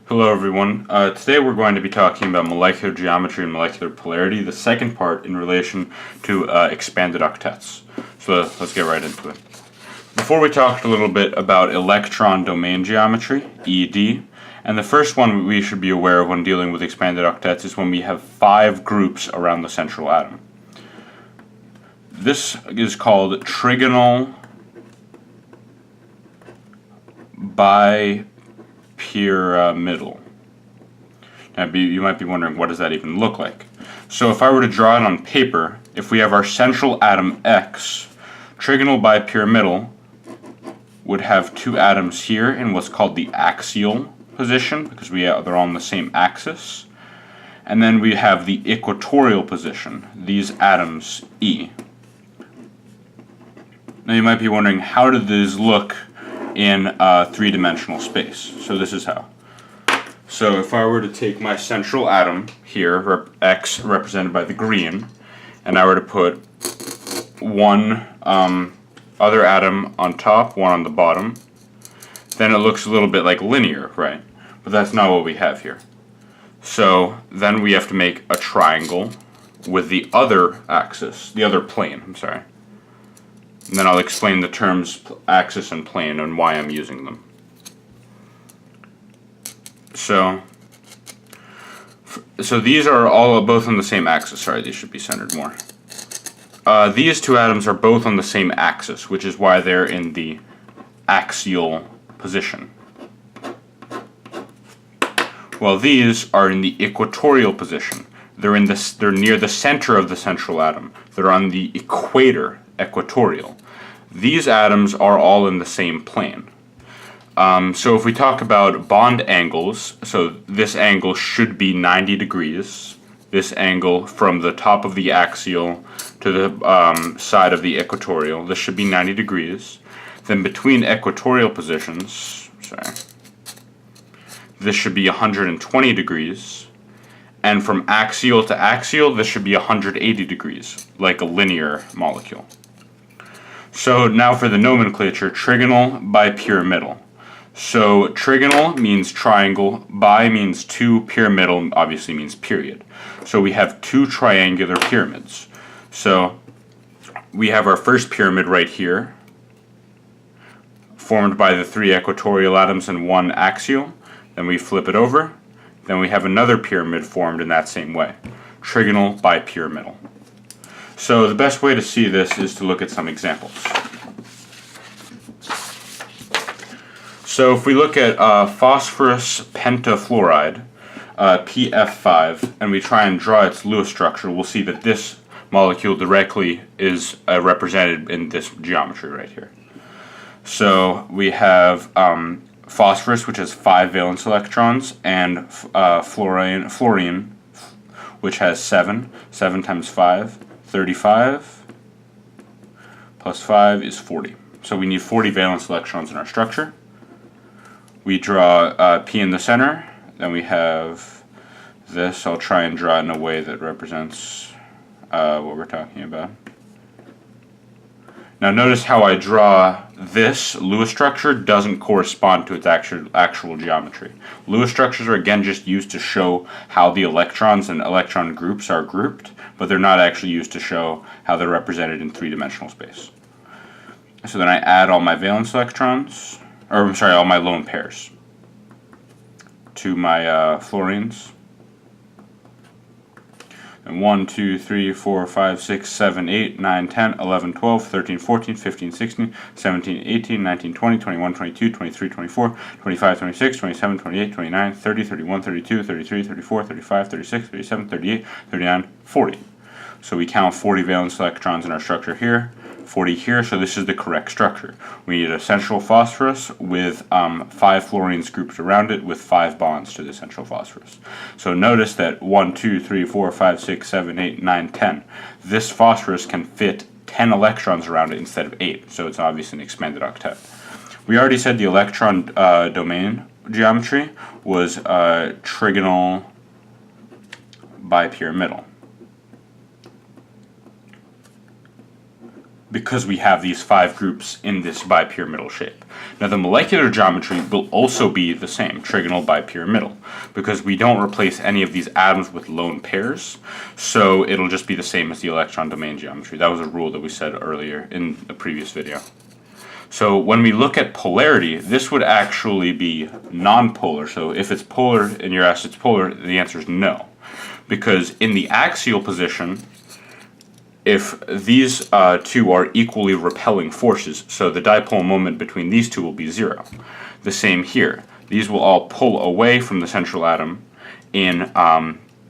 Hello everyone. Today we're going to be talking about molecular geometry and molecular polarity, the second part in relation to expanded octets. So let's get right into it. Before we talked a little bit about electron domain geometry, ED, and the first one we should be aware of when dealing with expanded octets is when we have 5 groups around the central atom. This is called trigonal bipyramidal. Now you might be wondering, what does that even look like? So if I were to draw it on paper, if we have our central atom X, trigonal bipyramidal would have 2 atoms here in what's called the axial position, because they're on the same axis. And then we have the equatorial position, these atoms E. Now you might be wondering, how do these look in a 3-dimensional space? So this is how. So if I were to take my central atom here, X represented by the green, and I were to put one other atom on top, one on the bottom, then it looks a little bit like linear, right? But that's not what we have here. So then we have to make a triangle with the other axis, the other plane, I'm sorry. And then I'll explain the terms axis and plane and why I'm using them. So these are all both on the same axis. Sorry, these should be centered more. These 2 atoms are both on the same axis, which is why they're in the axial position. While these are in the equatorial position. They're near the center of the central atom. They're on the equator, equatorial. These atoms are all in the same plane. So if we talk about bond angles, so this angle should be 90 degrees. This angle from the top of the axial to the side of the equatorial, this should be 90 degrees. Then between equatorial positions, this should be 120 degrees. And from axial to axial, this should be 180 degrees, like a linear molecule. So now for the nomenclature, trigonal bipyramidal. So trigonal means triangle, bi means 2, pyramidal obviously means period. So we have 2 triangular pyramids. So we have our first pyramid right here, formed by the 3 equatorial atoms and 1 axial. Then we flip it over. Then we have another pyramid formed in that same way, trigonal bipyramidal. So the best way to see this is to look at some examples. So if we look at phosphorus pentafluoride, PF5, and we try and draw its Lewis structure, we'll see that this molecule directly is represented in this geometry right here. So we have phosphorus, which has 5 valence electrons, and fluorine, which has 7. 7 times 5, 35, plus 5 is 40. So we need 40 valence electrons in our structure. We draw P in the center, then we have this. I'll try and draw it in a way that represents what we're talking about. Now notice how I draw this Lewis structure doesn't correspond to its actual geometry. Lewis structures are again just used to show how the electrons and electron groups are grouped, but they're not actually used to show how they're represented in 3-dimensional space. So then I add all my valence electrons, or I'm sorry, all my lone pairs to my fluorines. And 1, 2, 3, 4, 5, 6, 7, 8, 9, 10, 11, 12, 13, 14, 15, 16, 17, 18, 19, 20, 21, 22, 23, 24, 25, 26, 27, 28, 29, 30, 31, 32, 33, 34, 35, 36, 37, 38, 39, 40. So we count 40 valence electrons in our structure here, 40 here, so this is the correct structure. We need a central phosphorus with 5 fluorines grouped around it with 5 bonds to the central phosphorus. So notice that 1, 2, 3, 4, 5, 6, 7, 8, 9, 10. This phosphorus can fit 10 electrons around it instead of 8, so it's obviously an expanded octet. We already said the electron domain geometry was trigonal bipyramidal. because we have these 5 groups in this bipyramidal shape. Now the molecular geometry will also be the same, trigonal bipyramidal, because we don't replace any of these atoms with lone pairs, so it'll just be the same as the electron domain geometry. That was a rule that we said earlier in the previous video. So when we look at polarity, this would actually be non-polar. So if it's polar and you're asked it's polar, the answer is no. Because in the axial position, if these two are equally repelling forces, so the dipole moment between these two will be 0. The same here. These will all pull away from the central atom in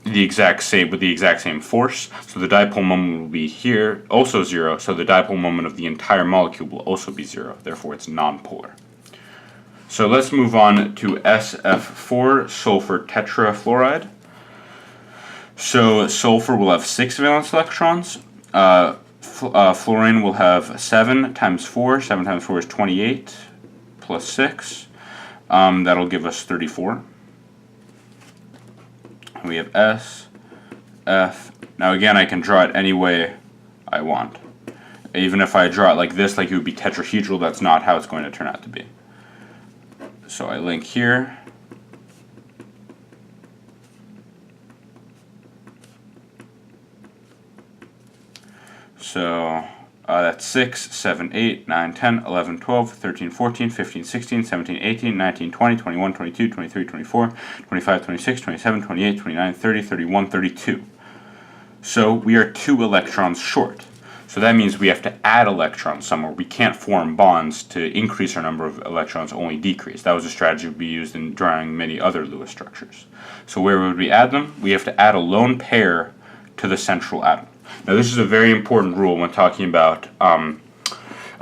with the exact same force. So the dipole moment will be here, also 0. So the dipole moment of the entire molecule will also be 0. Therefore, it's nonpolar. So let's move on to SF4, sulfur tetrafluoride. So sulfur will have 6 valence electrons. Fluorine will have 7 times 4. 7 times 4 is 28 plus 6. That'll give us 34. We have S, F. Now again, I can draw it any way I want. Even if I draw it like this, like it would be tetrahedral, that's not how it's going to turn out to be. So I link here. So that's 6, 7, 8, 9, 10, 11, 12, 13, 14, 15, 16, 17, 18, 19, 20, 21, 22, 23, 24, 25, 26, 27, 28, 29, 30, 31, 32. So we are 2 electrons short. So that means we have to add electrons somewhere. We can't form bonds to increase our number of electrons, only decrease. That was a strategy we used in drawing many other Lewis structures. So where would we add them? We have to add a lone pair to the central atom. Now this is a very important rule when talking about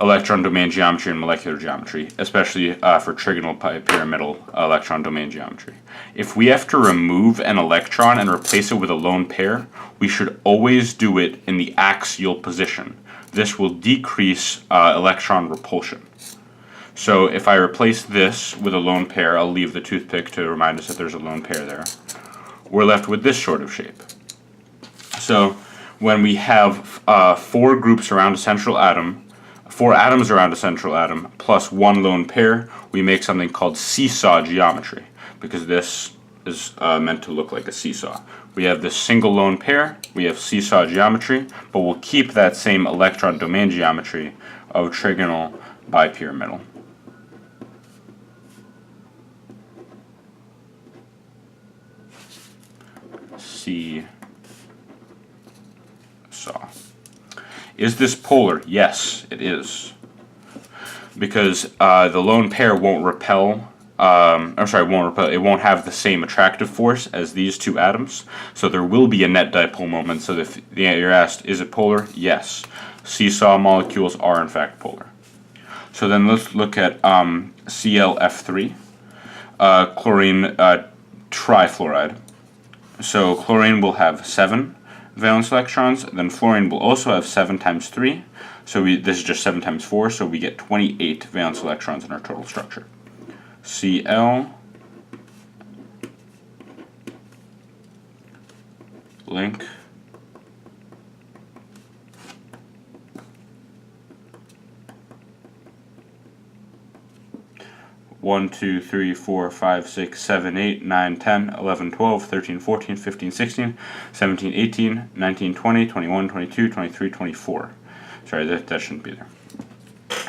electron domain geometry and molecular geometry, especially for trigonal pyramidal electron domain geometry. If we have to remove an electron and replace it with a lone pair, we should always do it in the axial position. This will decrease electron repulsion. So if I replace this with a lone pair, I'll leave the toothpick to remind us that there's a lone pair there. We're left with this sort of shape. So when we have 4 groups around a central atom, 4 atoms around a central atom, plus 1 lone pair, we make something called seesaw geometry, because this is meant to look like a seesaw. We have this single lone pair, we have seesaw geometry, but we'll keep that same electron domain geometry of trigonal bipyramidal. Seesaw. Is this polar? Yes, it is. Because the lone pair won't repel, it won't have the same attractive force as these 2 atoms, so there will be a net dipole moment. So if you're asked, is it polar? Yes. Seesaw molecules are in fact polar. So then let's look at ClF3, chlorine trifluoride. So chlorine will have 7 valence electrons, then fluorine will also have 7 times 3, so this is just 7 times 4, so we get 28 valence electrons in our total structure. Cl, link, 1, 2, 3, 4, 5, 6, 7, 8, 9, 10, 11, 12, 13, 14, 15, 16, 17, 18, 19, 20, 21, 22, 23, 24. Sorry, that shouldn't be there.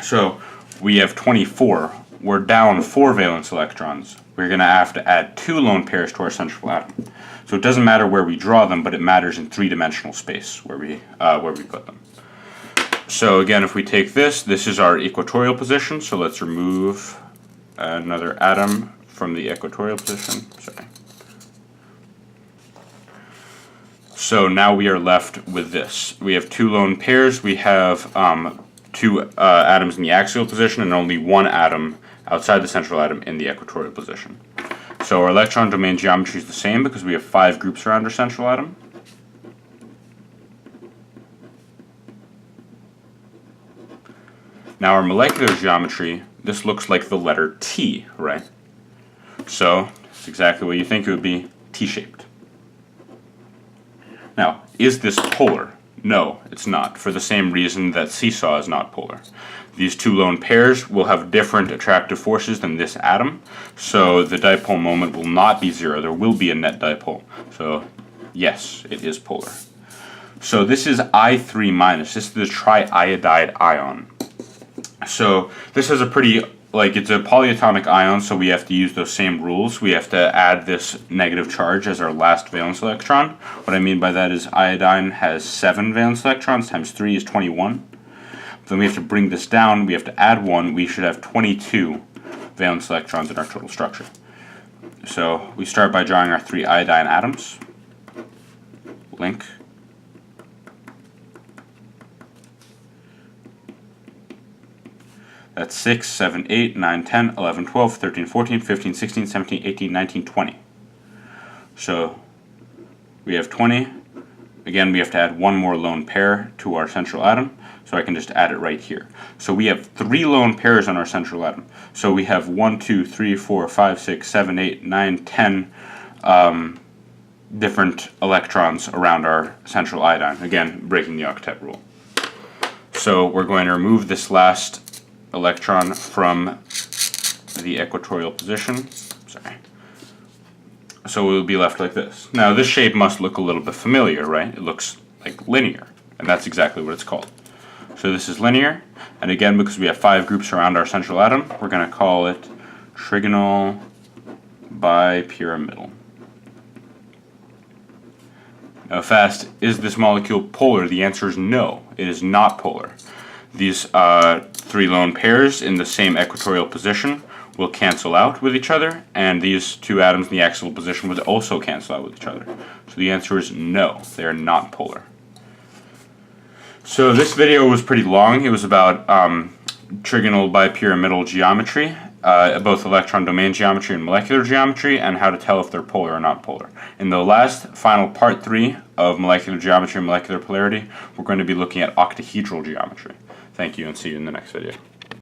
So we have 24. We're down 4 valence electrons. We're going to have to add 2 lone pairs to our central atom. So it doesn't matter where we draw them, but it matters in 3-dimensional space where we put them. So again, if we take this is our equatorial position. So let's remove another atom from the equatorial position. Sorry. So now we are left with this. We have 2 lone pairs. We have 2 atoms in the axial position and only 1 atom outside the central atom in the equatorial position. So our electron domain geometry is the same because we have 5 groups around our central atom. Now our molecular geometry, this looks like the letter T, right? So it's exactly what you think it would be, T-shaped. Now, is this polar? No, it's not, for the same reason that seesaw is not polar. These two lone pairs will have different attractive forces than this atom, so the dipole moment will not be zero. There will be a net dipole. So yes, it is polar. So this is I3 minus. This is the triiodide ion. So this is a pretty, it's a polyatomic ion, so we have to use those same rules. We have to add this negative charge as our last valence electron. What I mean by that is iodine has 7 valence electrons, times 3 is 21. Then we have to bring this down, we have to add 1, we should have 22 valence electrons in our total structure. So we start by drawing our 3 iodine atoms. Link. That's 6, 7, 8, 9, 10, 11, 12, 13, 14, 15, 16, 17, 18, 19, 20. So we have 20. Again, we have to add 1 more lone pair to our central atom, so I can just add it right here. So we have 3 lone pairs on our central atom. So we have 1, 2, 3, 4, 5, 6, 7, 8, 9, 10 different electrons around our central iodine. Again, breaking the octet rule. So we're going to remove this last electron from the equatorial position. Sorry. So we'll be left like this. Now this shape must look a little bit familiar, right? It looks like linear, and that's exactly what it's called. So this is linear, and again, because we have 5 groups around our central atom, we're going to call it trigonal bipyramidal. Now fast, is this molecule polar? The answer is no, it is not polar. These 3 lone pairs in the same equatorial position will cancel out with each other, and these 2 atoms in the axial position would also cancel out with each other. So the answer is no, they are not polar. So this video was pretty long. It was about trigonal bipyramidal geometry, both electron domain geometry and molecular geometry, and how to tell if they're polar or not polar. In the last final part 3 of molecular geometry and molecular polarity, we're going to be looking at octahedral geometry. Thank you, and see you in the next video.